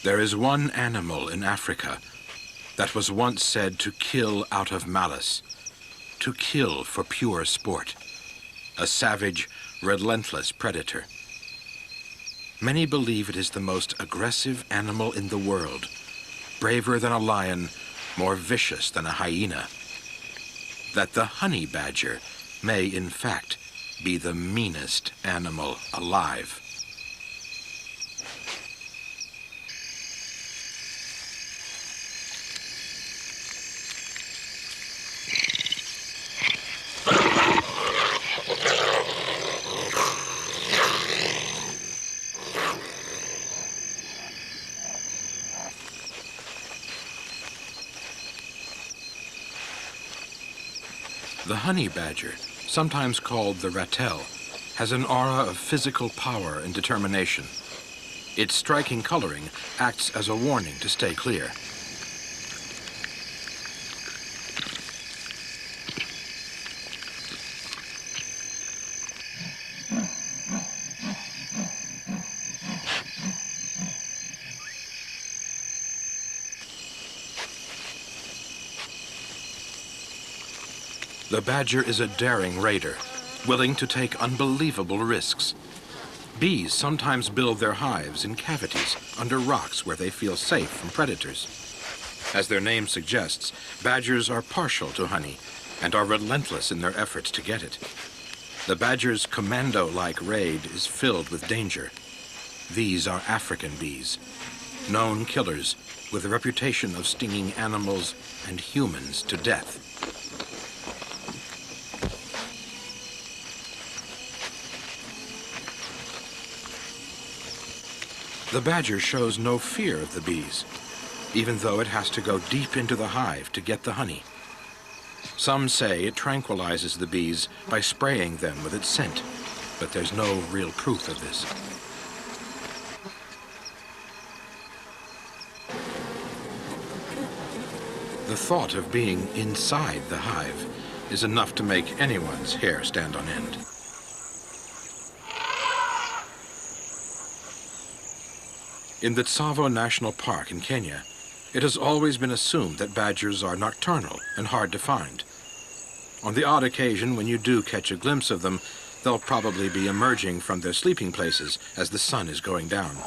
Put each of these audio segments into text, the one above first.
There is one animal in Africa that was once said to kill out of malice, to kill for pure sport, a savage, relentless predator. Many believe it is the most aggressive animal in the world, braver than a lion, more vicious than a hyena. That the honey badger may, in fact, be the meanest animal alive. The honey badger, sometimes called the ratel, has an aura of physical power and determination. Its striking coloring acts as a warning to stay clear. The badger is a daring raider, willing to take unbelievable risks. Bees sometimes build their hives in cavities under rocks where they feel safe from predators. As their name suggests, badgers are partial to honey and are relentless in their efforts to get it. The badger's commando-like raid is filled with danger. These are African bees, known killers with a reputation of stinging animals and humans to death. The badger shows no fear of the bees, even though it has to go deep into the hive to get the honey. Some say it tranquilizes the bees by spraying them with its scent, but there's no real proof of this. The thought of being inside the hive is enough to make anyone's hair stand on end. In the Tsavo National Park in Kenya, it has always been assumed that badgers are nocturnal and hard to find. On the odd occasion when you do catch a glimpse of them, they'll probably be emerging from their sleeping places as the sun is going down.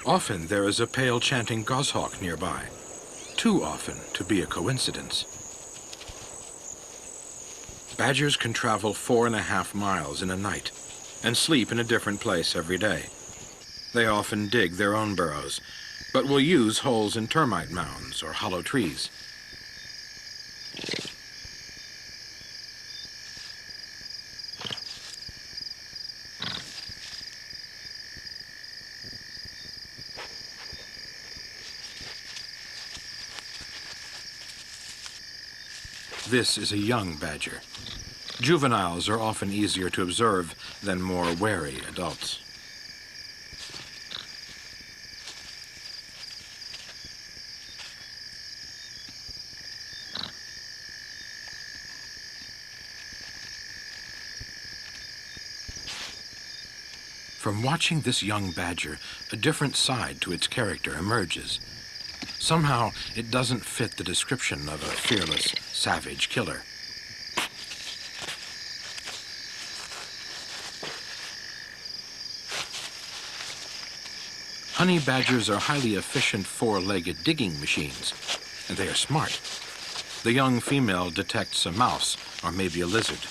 Often there is a pale chanting goshawk nearby, too often to be a coincidence. Badgers can travel 4.5 miles in a night and sleep in a different place every day. They often dig their own burrows, but will use holes in termite mounds or hollow trees. This is a young badger. Juveniles are often easier to observe than more wary adults. From watching this young badger, a different side to its character emerges. Somehow, it doesn't fit the description of a fearless, savage killer. Honey badgers are highly efficient four-legged digging machines, and they are smart. The young female detects a mouse or maybe a lizard.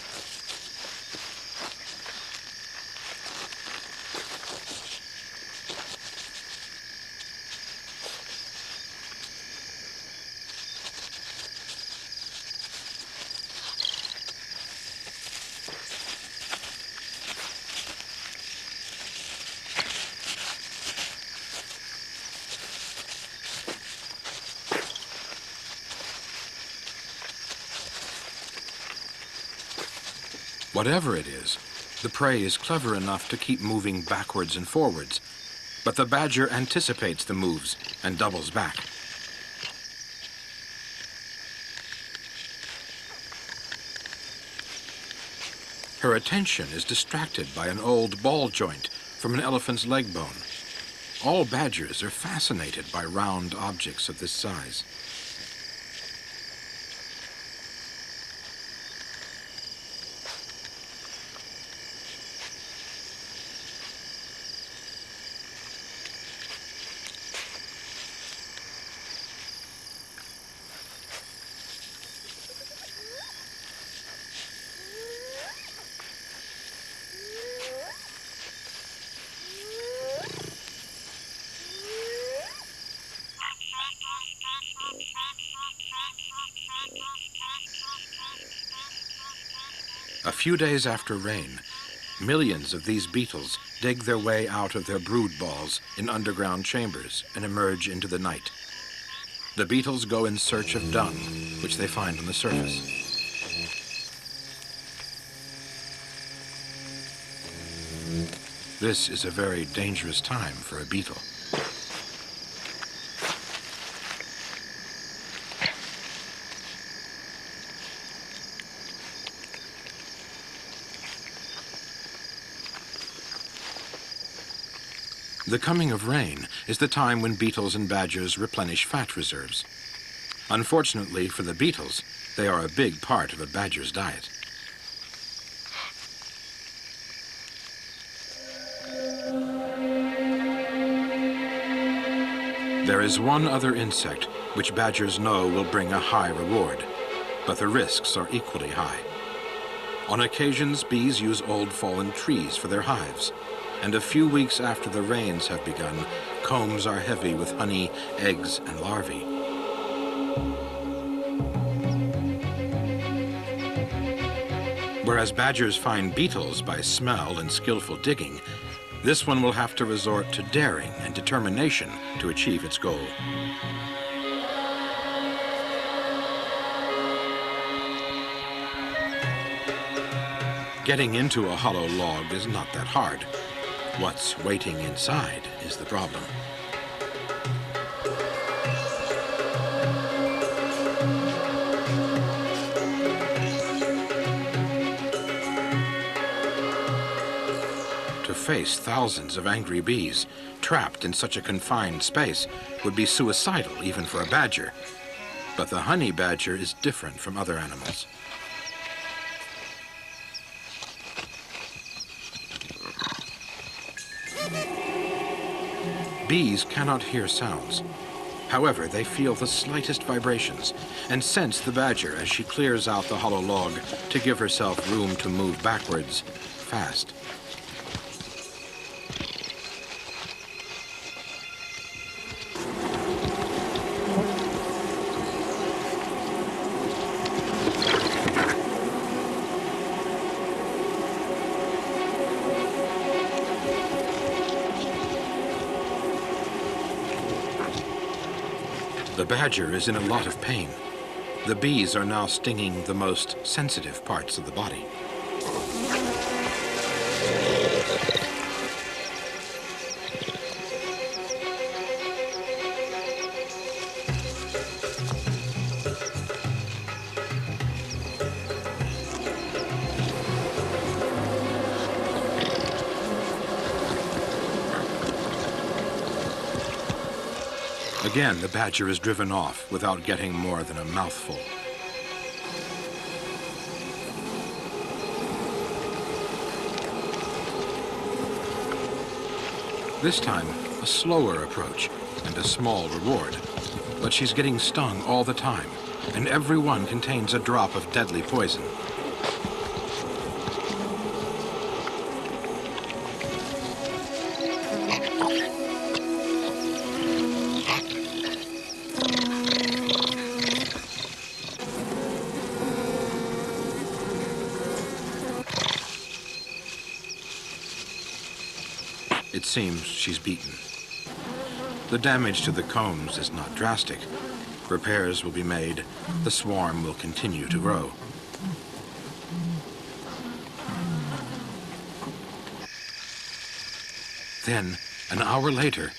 Whatever it is, the prey is clever enough to keep moving backwards and forwards, but the badger anticipates the moves and doubles back. Her attention is distracted by an old ball joint from an elephant's leg bone. All badgers are fascinated by round objects of this size. A few days after rain, millions of these beetles dig their way out of their brood balls in underground chambers and emerge into the night. The beetles go in search of dung, which they find on the surface. This is a very dangerous time for a beetle. The coming of rain is the time when beetles and badgers replenish fat reserves. Unfortunately for the beetles, they are a big part of a badger's diet. There is one other insect which badgers know will bring a high reward, but the risks are equally high. On occasions, bees use old fallen trees for their hives, and a few weeks after the rains have begun, combs are heavy with honey, eggs, and larvae. Whereas badgers find beetles by smell and skillful digging, this one will have to resort to daring and determination to achieve its goal. Getting into a hollow log is not that hard. What's waiting inside is the problem. To face thousands of angry bees trapped in such a confined space would be suicidal even for a badger. But the honey badger is different from other animals. Bees cannot hear sounds. However, they feel the slightest vibrations and sense the badger as she clears out the hollow log to give herself room to move backwards, fast. The badger is in a lot of pain. The bees are now stinging the most sensitive parts of the body. Again, the badger is driven off without getting more than a mouthful. This time, a slower approach and a small reward. But she's getting stung all the time, and every one contains a drop of deadly poison. It seems she's beaten. The damage to the combs is not drastic. Repairs will be made. The swarm will continue to grow. Then, an hour later,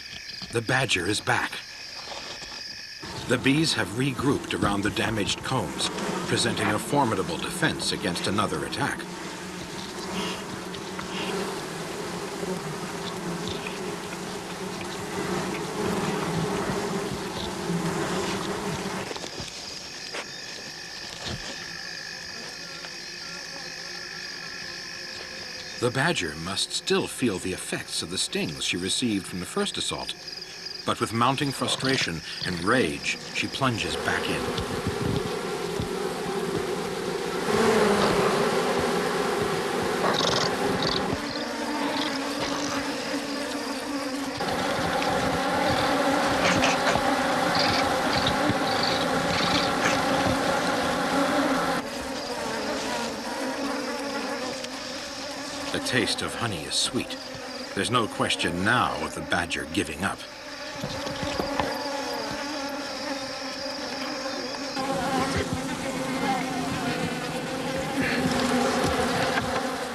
the badger is back. The bees have regrouped around the damaged combs, presenting a formidable defense against another attack. The badger must still feel the effects of the stings she received from the first assault. But with mounting frustration and rage, she plunges back in. The taste of honey is sweet. There's no question now of the badger giving up.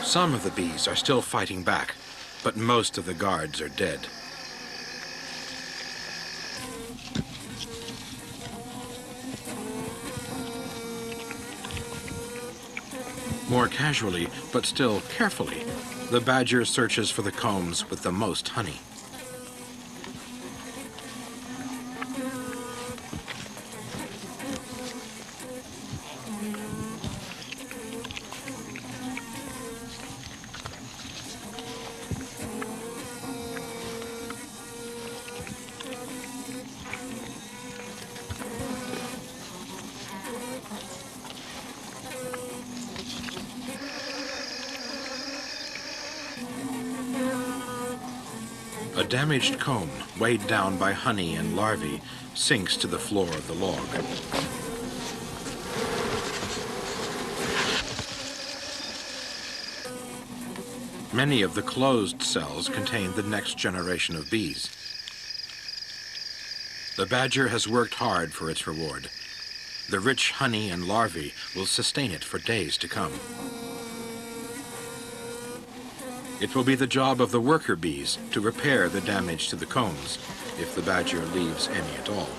Some of the bees are still fighting back, but most of the guards are dead. More casually, but still carefully, the badger searches for the combs with the most honey. A damaged comb, weighed down by honey and larvae, sinks to the floor of the log. Many of the closed cells contain the next generation of bees. The badger has worked hard for its reward. The rich honey and larvae will sustain it for days to come. It will be the job of the worker bees to repair the damage to the combs, if the badger leaves any at all.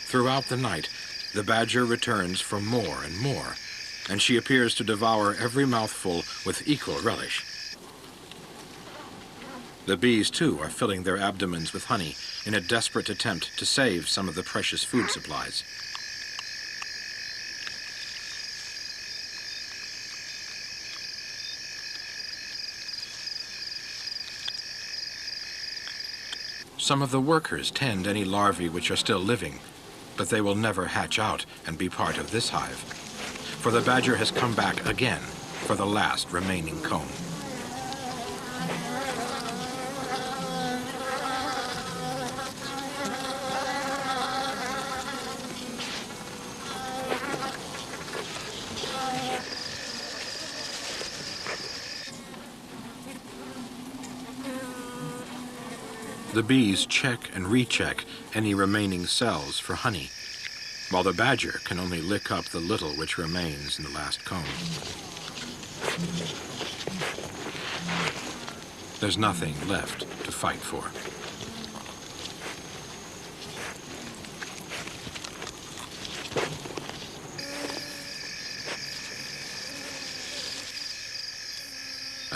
Throughout the night, the badger returns for more and more, and she appears to devour every mouthful with equal relish. The bees, too, are filling their abdomens with honey in a desperate attempt to save some of the precious food supplies. Some of the workers tend any larvae which are still living, but they will never hatch out and be part of this hive. For the badger has come back again for the last remaining comb. The bees check and recheck any remaining cells for honey, while the badger can only lick up the little which remains in the last comb. There's nothing left to fight for.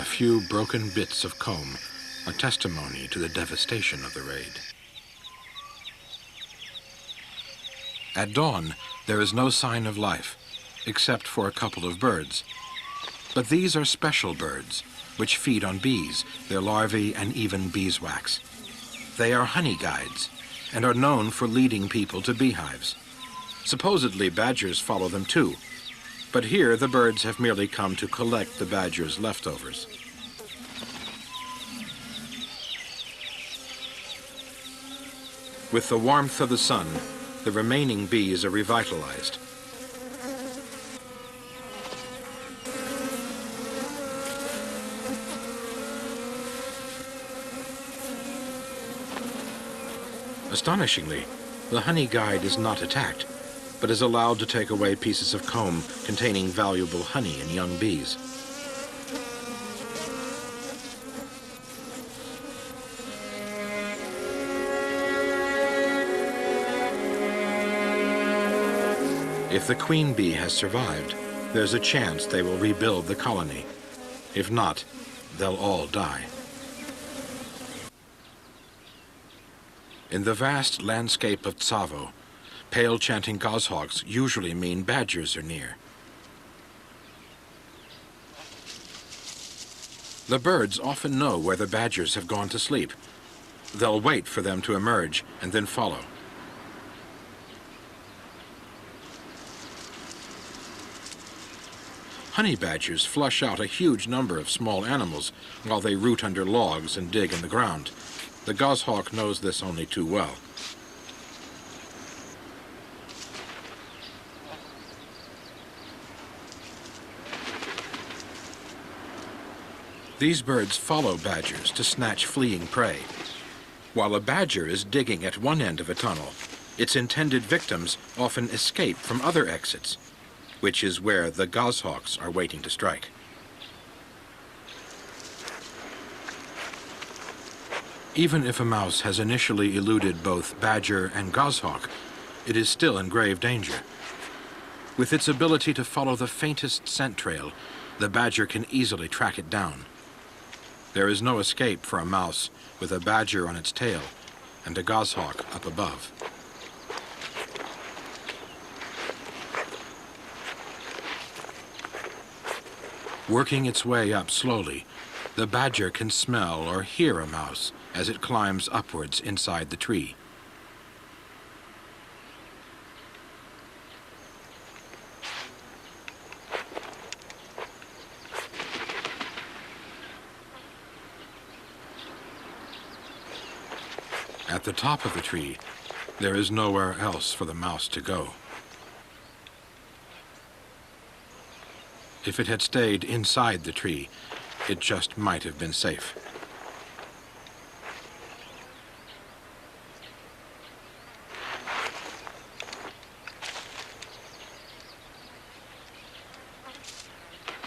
A few broken bits of comb, a testimony to the devastation of the raid. At dawn, there is no sign of life, except for a couple of birds. But these are special birds, which feed on bees, their larvae, and even beeswax. They are honey guides, and are known for leading people to beehives. Supposedly, badgers follow them too, but here the birds have merely come to collect the badger's leftovers. With the warmth of the sun, the remaining bees are revitalized. Astonishingly, the honey guide is not attacked. but is allowed to take away pieces of comb containing valuable honey and young bees. If the queen bee has survived, there's a chance they will rebuild the colony. If not, they'll all die. In the vast landscape of Tsavo, pale chanting goshawks usually mean badgers are near. The birds often know where the badgers have gone to sleep. They'll wait for them to emerge and then follow. Honey badgers flush out a huge number of small animals while they root under logs and dig in the ground. The goshawk knows this only too well. These birds follow badgers to snatch fleeing prey. While a badger is digging at one end of a tunnel, its intended victims often escape from other exits, which is where the goshawks are waiting to strike. Even if a mouse has initially eluded both badger and goshawk, it is still in grave danger. With its ability to follow the faintest scent trail, the badger can easily track it down. There is no escape for a mouse with a badger on its tail and a goshawk up above. Working its way up slowly, the badger can smell or hear a mouse as it climbs upwards inside the tree. At the top of the tree, there is nowhere else for the mouse to go. If it had stayed inside the tree, it just might have been safe.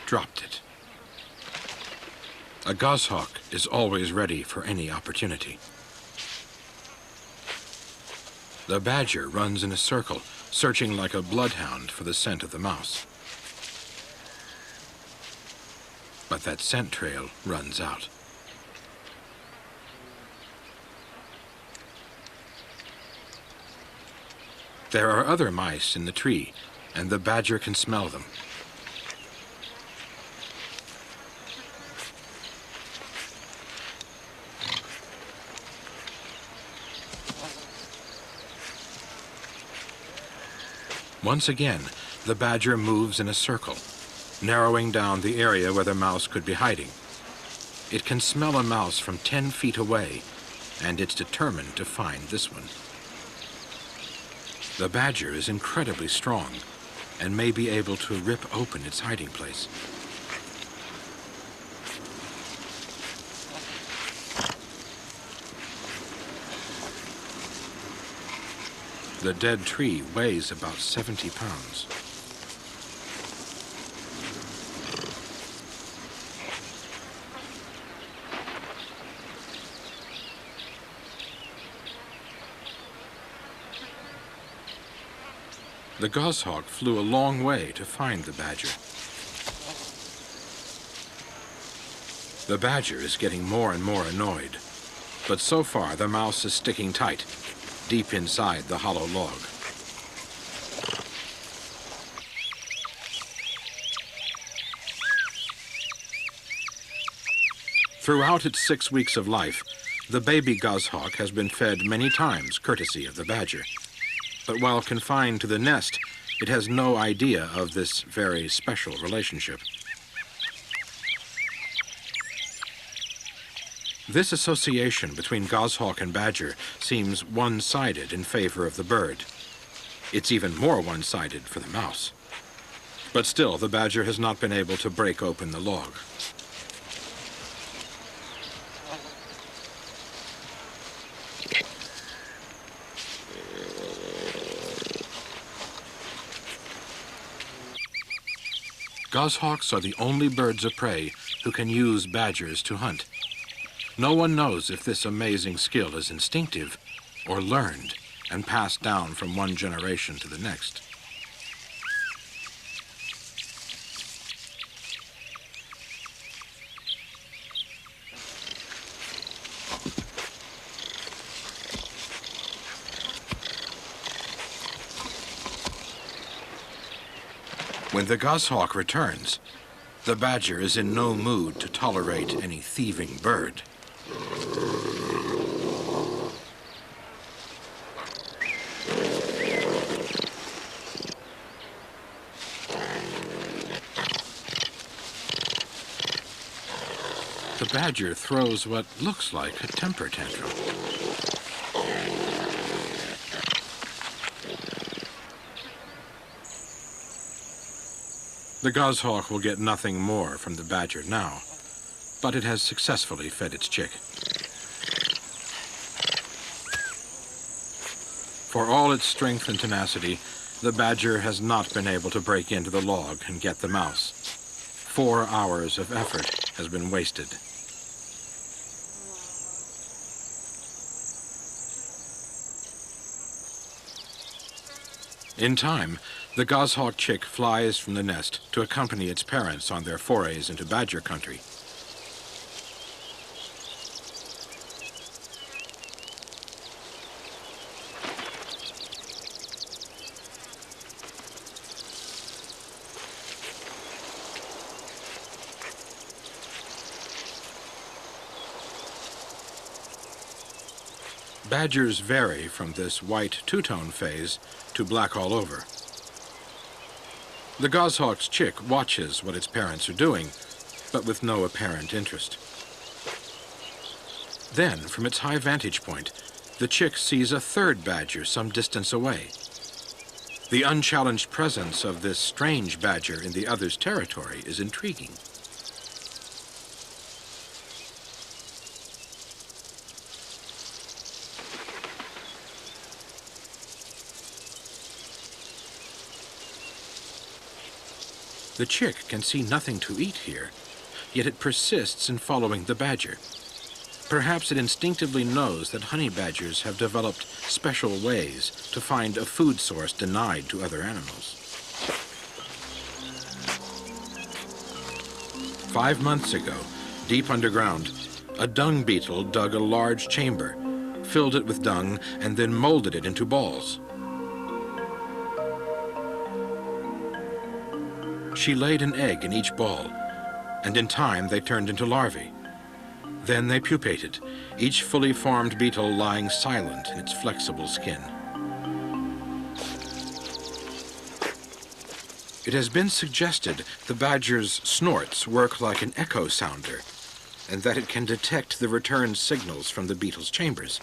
Dropped it. A goshawk is always ready for any opportunity. The badger runs in a circle, searching like a bloodhound for the scent of the mouse. But that scent trail runs out. There are other mice in the tree, and the badger can smell them. Once again, the badger moves in a circle, narrowing down the area where the mouse could be hiding. It can smell a mouse from 10 feet away, and it's determined to find this one. The badger is incredibly strong and may be able to rip open its hiding place. The dead tree weighs about 70 pounds. The goshawk flew a long way to find the badger. The badger is getting more and more annoyed, but so far the mouse is sticking tight, deep inside the hollow log. Throughout its 6 weeks of life, the baby goshawk has been fed many times courtesy of the badger. But while confined to the nest, it has no idea of this very special relationship. This association between goshawk and badger seems one-sided in favor of the bird. It's even more one-sided for the mouse. But still, the badger has not been able to break open the log. Goshawks are the only birds of prey who can use badgers to hunt. No one knows if this amazing skill is instinctive or learned and passed down from one generation to the next. When the goshawk returns, the badger is in no mood to tolerate any thieving bird. The badger throws what looks like a temper tantrum. The goshawk will get nothing more from the badger now, but it has successfully fed its chick. For all its strength and tenacity, the badger has not been able to break into the log and get the mouse. 4 hours of effort has been wasted. In time, the goshawk chick flies from the nest to accompany its parents on their forays into badger country. Badgers vary from this white two-tone phase to black all over. The goshawk's chick watches what its parents are doing, but with no apparent interest. Then, from its high vantage point, the chick sees a third badger some distance away. The unchallenged presence of this strange badger in the other's territory is intriguing. The chick can see nothing to eat here, yet it persists in following the badger. Perhaps it instinctively knows that honey badgers have developed special ways to find a food source denied to other animals. 5 months ago, deep underground, a dung beetle dug a large chamber, filled it with dung, and then molded it into balls. She laid an egg in each ball, and in time they turned into larvae. Then they pupated, each fully formed beetle lying silent in its flexible skin. It has been suggested the badger's snorts work like an echo sounder, and that it can detect the return signals from the beetle's chambers.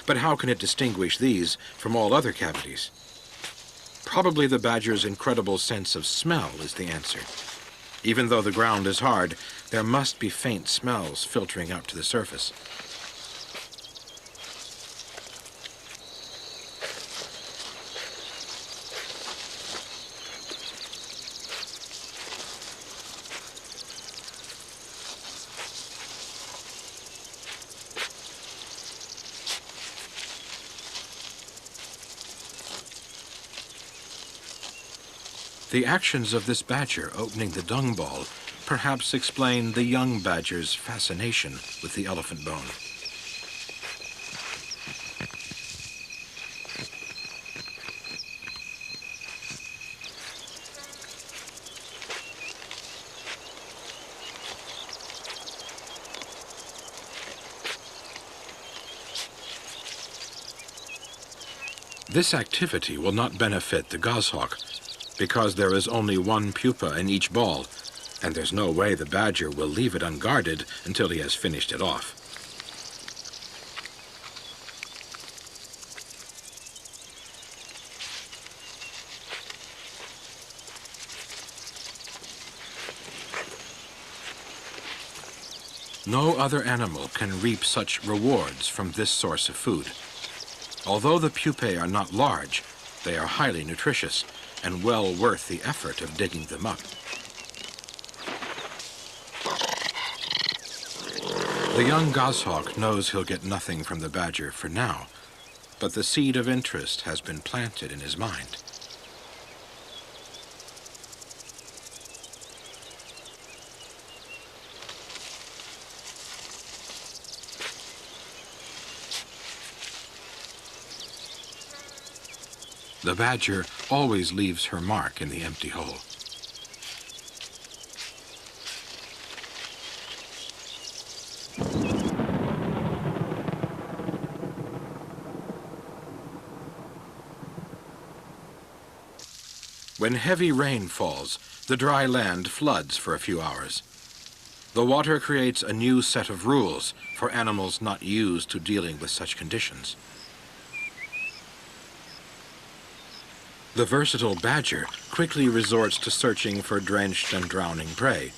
But how can it distinguish these from all other cavities? Probably the badger's incredible sense of smell is the answer. Even though the ground is hard, there must be faint smells filtering up to the surface. The actions of this badger opening the dung ball perhaps explain the young badger's fascination with the elephant bone. This activity will not benefit the goshawk, because there is only one pupa in each ball, and there's no way the badger will leave it unguarded until he has finished it off. No other animal can reap such rewards from this source of food. Although the pupae are not large, they are highly nutritious and well worth the effort of digging them up. The young goshawk knows he'll get nothing from the badger for now, but the seed of interest has been planted in his mind. The badger always leaves her mark in the empty hole. When heavy rain falls, the dry land floods for a few hours. The water creates a new set of rules for animals not used to dealing with such conditions. The versatile badger quickly resorts to searching for drenched and drowning prey,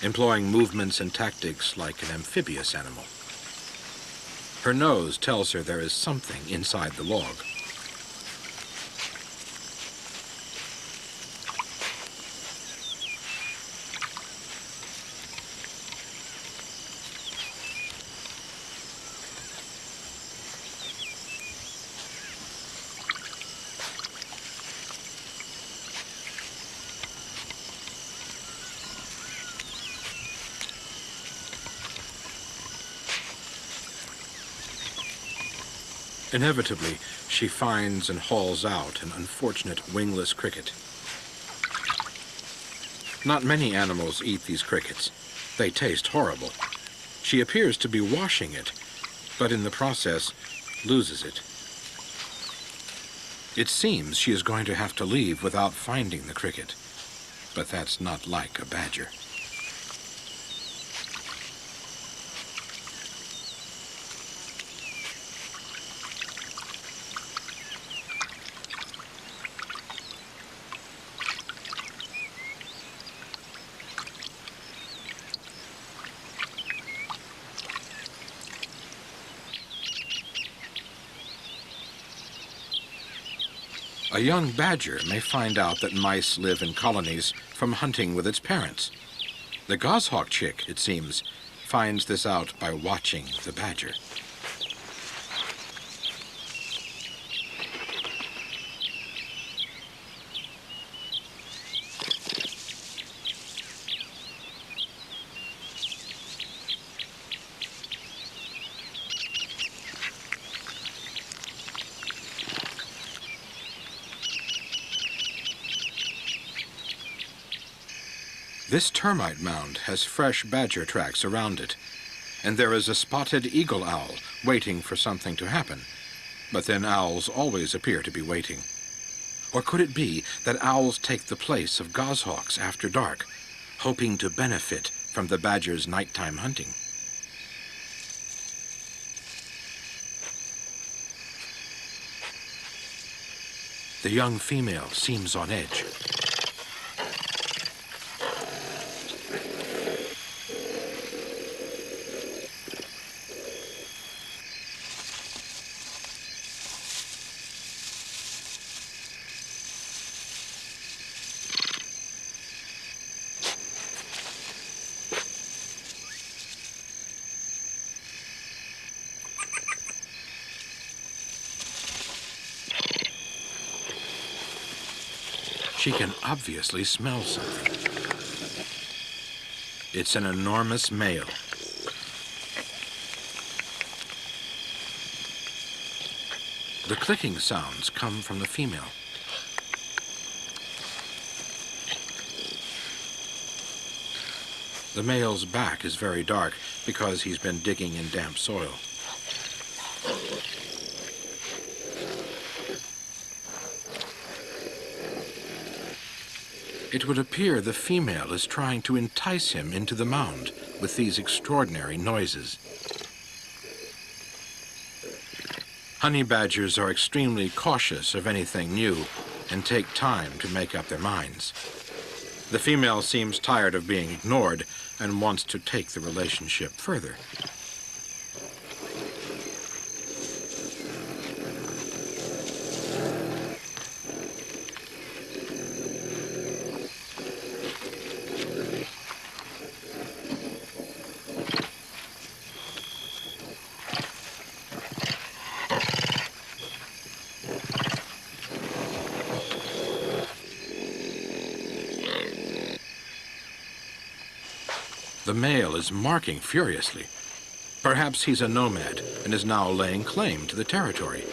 employing movements and tactics like an amphibious animal. Her nose tells her there is something inside the log. Inevitably, she finds and hauls out an unfortunate wingless cricket. Not many animals eat these crickets. They taste horrible. She appears to be washing it, but in the process loses it. It seems she is going to have to leave without finding the cricket, but that's not like a badger. A young badger may find out that mice live in colonies from hunting with its parents. The goshawk chick, it seems, finds this out by watching the badger. This termite mound has fresh badger tracks around it, and there is a spotted eagle owl waiting for something to happen. But then owls always appear to be waiting. Or could it be that owls take the place of goshawks after dark, hoping to benefit from the badger's nighttime hunting? The young female seems on edge. She can obviously smell something. It's an enormous male. The clicking sounds come from the female. The male's back is very dark because he's been digging in damp soil. It would appear the female is trying to entice him into the mound with these extraordinary noises. Honey badgers are extremely cautious of anything new and take time to make up their minds. The female seems tired of being ignored and wants to take the relationship further. The male is marking furiously. Perhaps he's a nomad and is now laying claim to the territory.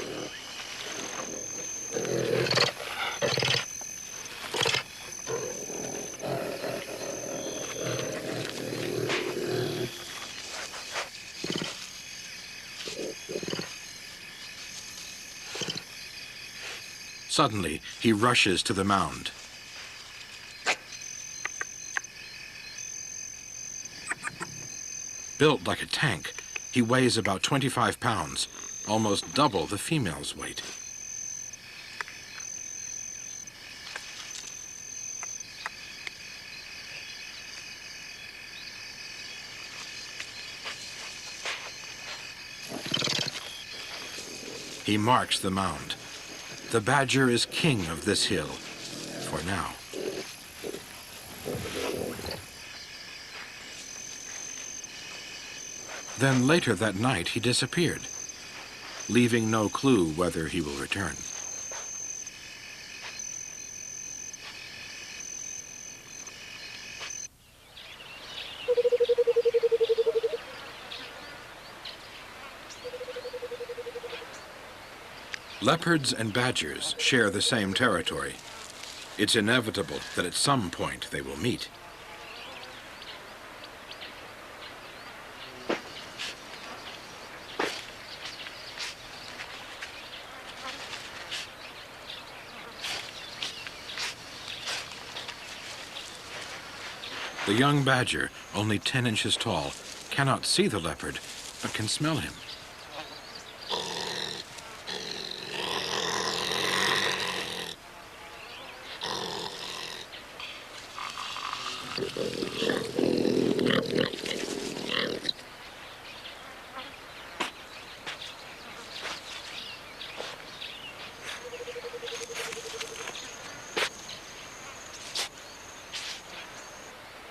Suddenly, he rushes to the mound. Built like a tank, he weighs about 25 pounds, almost double the female's weight. He marks the mound. The badger is king of this hill, for now. Then later that night he disappeared, leaving no clue whether he will return. Leopards and badgers share the same territory. It's inevitable that at some point they will meet. The young badger, only 10 inches tall, cannot see the leopard, but can smell him.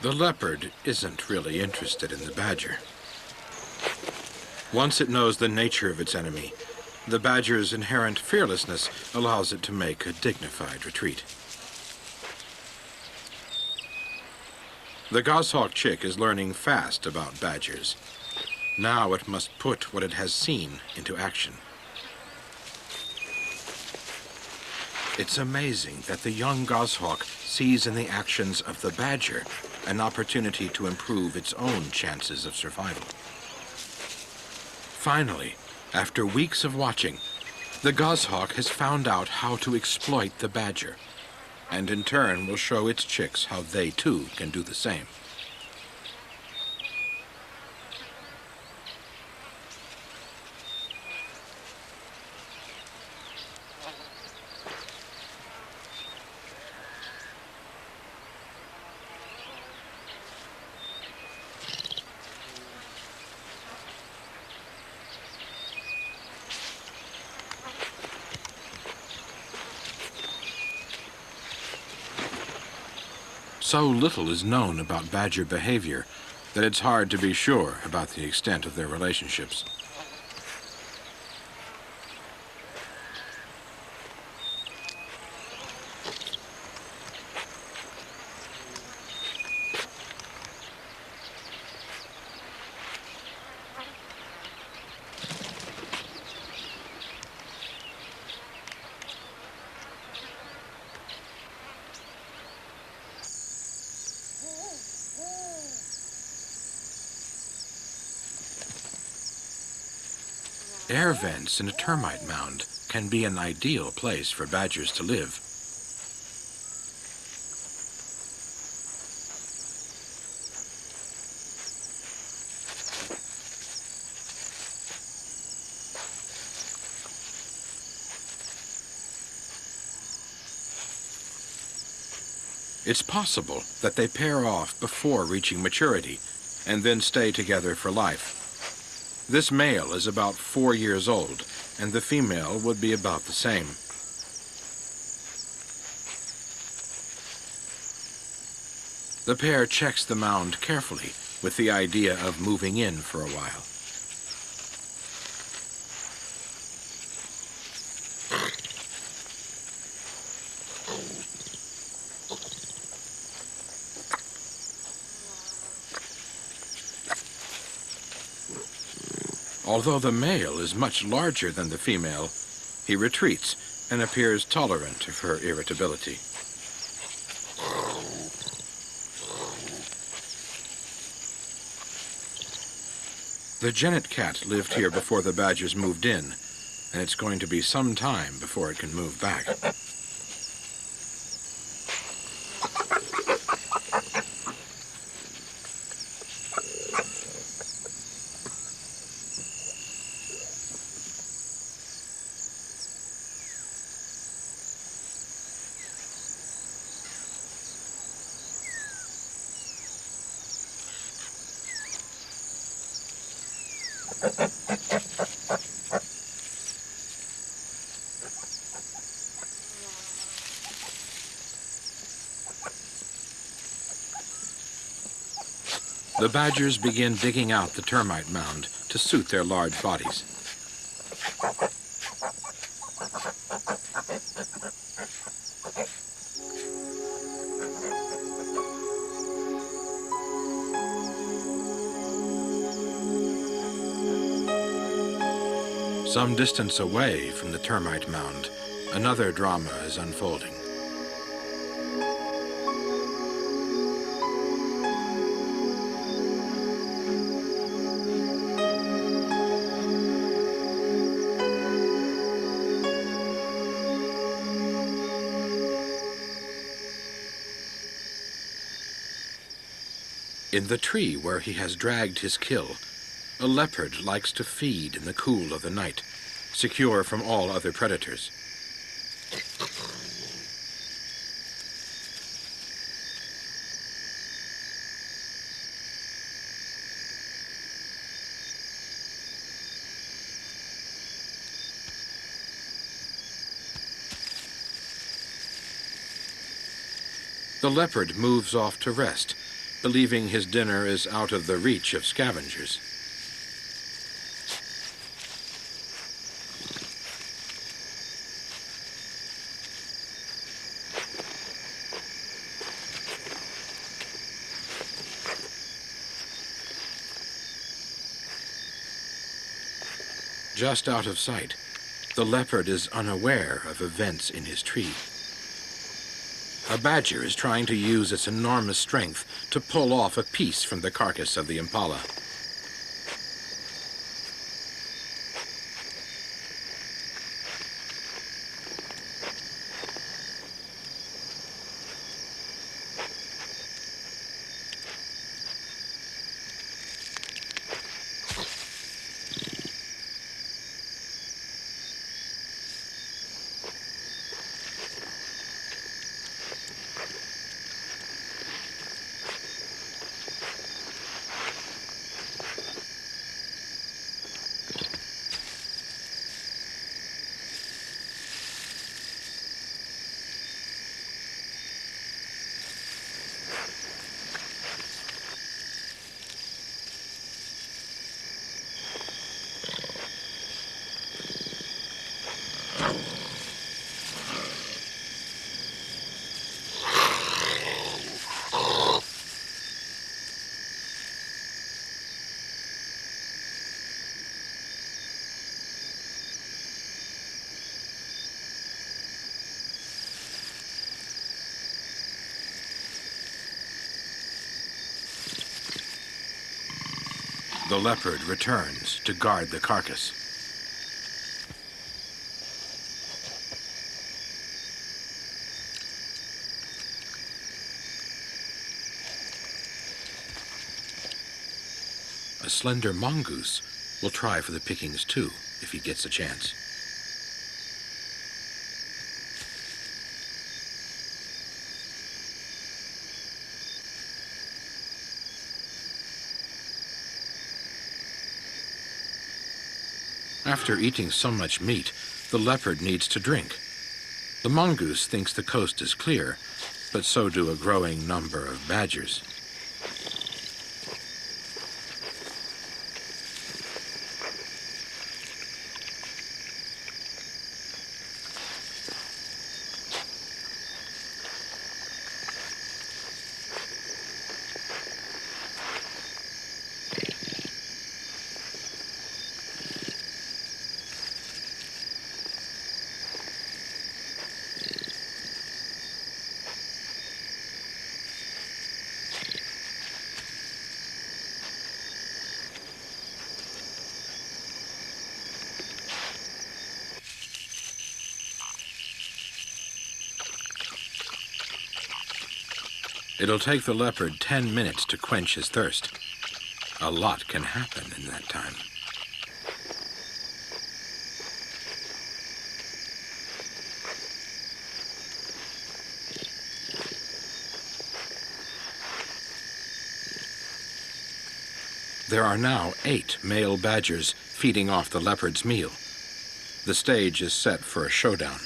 The leopard isn't really interested in the badger. Once it knows the nature of its enemy, the badger's inherent fearlessness allows it to make a dignified retreat. The goshawk chick is learning fast about badgers. Now it must put what it has seen into action. It's amazing that the young goshawk sees in the actions of the badger an opportunity to improve its own chances of survival. Finally, after weeks of watching, the goshawk has found out how to exploit the badger, and in turn will show its chicks how they too can do the same. So little is known about badger behavior that it's hard to be sure about the extent of their relationships. Air vents in a termite mound can be an ideal place for badgers to live. It's possible that they pair off before reaching maturity and then stay together for life. This male is about 4 years old, and the female would be about the same. The pair checks the mound carefully with the idea of moving in for a while. Although the male is much larger than the female, he retreats and appears tolerant of her irritability. The genet cat lived here before the badgers moved in, and it's going to be some time before it can move back. The badgers begin digging out the termite mound to suit their large bodies. Some distance away from the termite mound, another drama is unfolding. In the tree where he has dragged his kill, a leopard likes to feed in the cool of the night, secure from all other predators. The leopard moves off to rest, believing his dinner is out of the reach of scavengers. Just out of sight, the leopard is unaware of events in his tree. A badger is trying to use its enormous strength to pull off a piece from the carcass of the impala. The leopard returns to guard the carcass. A slender mongoose will try for the pickings too, if he gets a chance. After eating so much meat, the leopard needs to drink. The mongoose thinks the coast is clear, but so do a growing number of badgers. It'll take the leopard 10 minutes to quench his thirst. A lot can happen in that time. There are now 8 male badgers feeding off the leopard's meal. The stage is set for a showdown.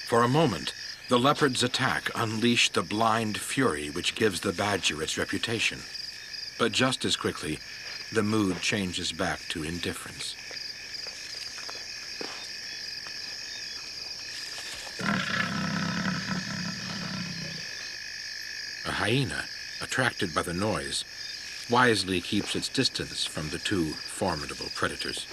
For a moment, the leopard's attack unleashed the blind fury which gives the badger its reputation. But just as quickly, the mood changes back to indifference. A hyena, attracted by the noise, wisely keeps its distance from the 2 formidable predators.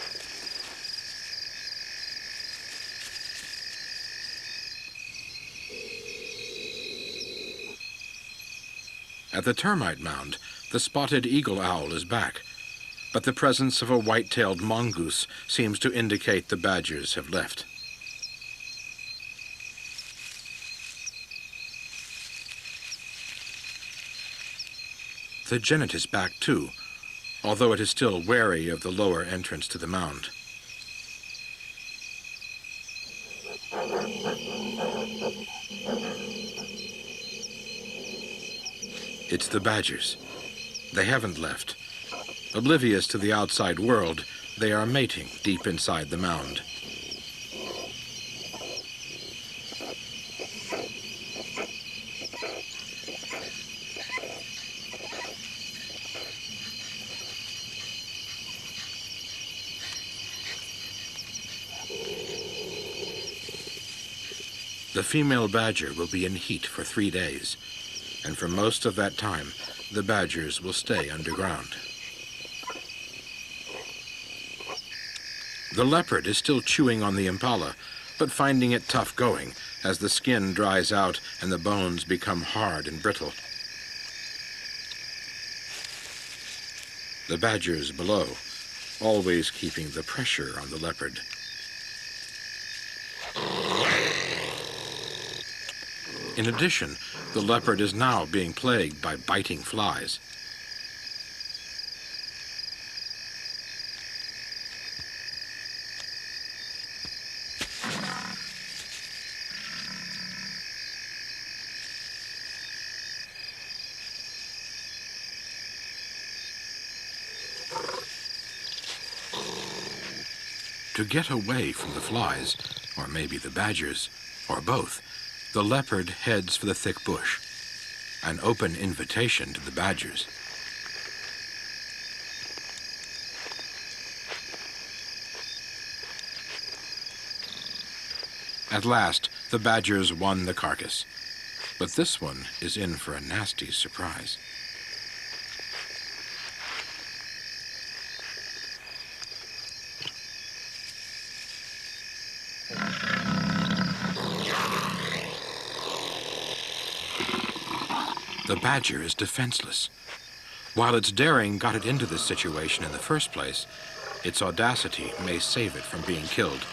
At the termite mound, the spotted eagle owl is back, but the presence of a white-tailed mongoose seems to indicate the badgers have left. The genet is back too, although it is still wary of the lower entrance to the mound. It's the badgers. They haven't left. Oblivious to the outside world, they are mating deep inside the mound. The female badger will be in heat for 3 days, and for most of that time, the badgers will stay underground. The leopard is still chewing on the impala, but finding it tough going as the skin dries out and the bones become hard and brittle. The badgers below, always keeping the pressure on the leopard. In addition, the leopard is now being plagued by biting flies. To get away from the flies, or maybe the badgers, or both, the leopard heads for the thick bush, an open invitation to the badgers. At last, the badgers won the carcass, but this one is in for a nasty surprise. The badger is defenseless. While its daring got it into this situation in the first place, its audacity may save it from being killed.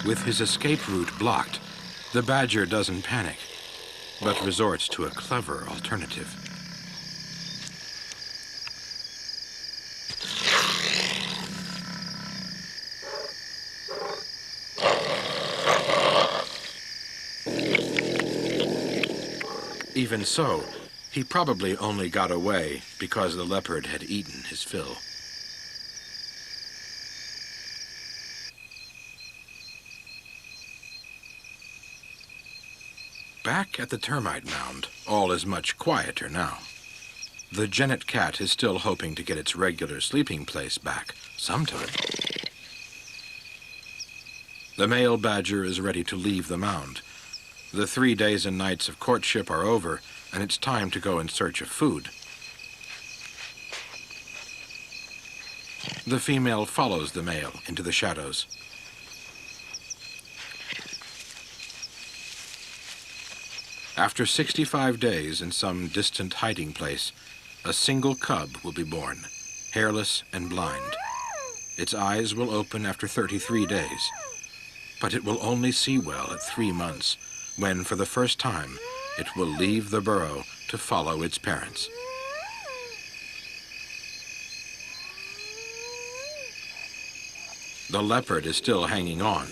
With his escape route blocked, the badger doesn't panic, but resorts to a clever alternative. Even so, he probably only got away because the leopard had eaten his fill. Back at the termite mound, all is much quieter now. The genet cat is still hoping to get its regular sleeping place back sometime. The male badger is ready to leave the mound. The 3 days and nights of courtship are over, and it's time to go in search of food. The female follows the male into the shadows. After 65 days in some distant hiding place, a single cub will be born, hairless and blind. Its eyes will open after 33 days, but it will only see well at 3 months, when for the first time it will leave the burrow to follow its parents. The leopard is still hanging on.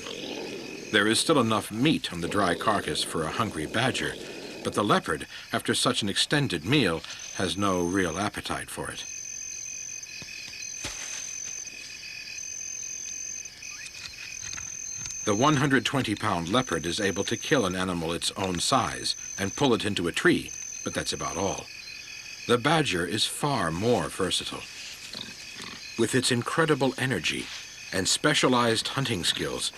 There is still enough meat on the dry carcass for a hungry badger, but the leopard, after such an extended meal, has no real appetite for it. The 120-pound leopard is able to kill an animal its own size and pull it into a tree, but that's about all. The badger is far more versatile. With its incredible energy and specialized hunting skills,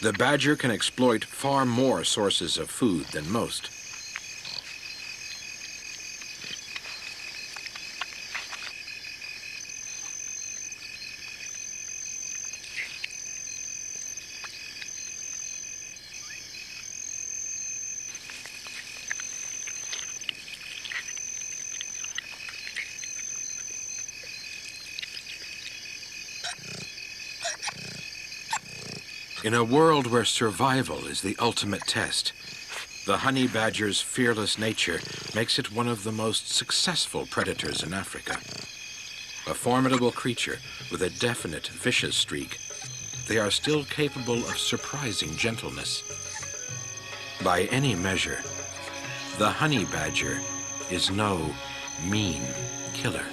the badger can exploit far more sources of food than most. In a world where survival is the ultimate test, the honey badger's fearless nature makes it one of the most successful predators in Africa. A formidable creature with a definite vicious streak, they are still capable of surprising gentleness. By any measure, the honey badger is no mean killer.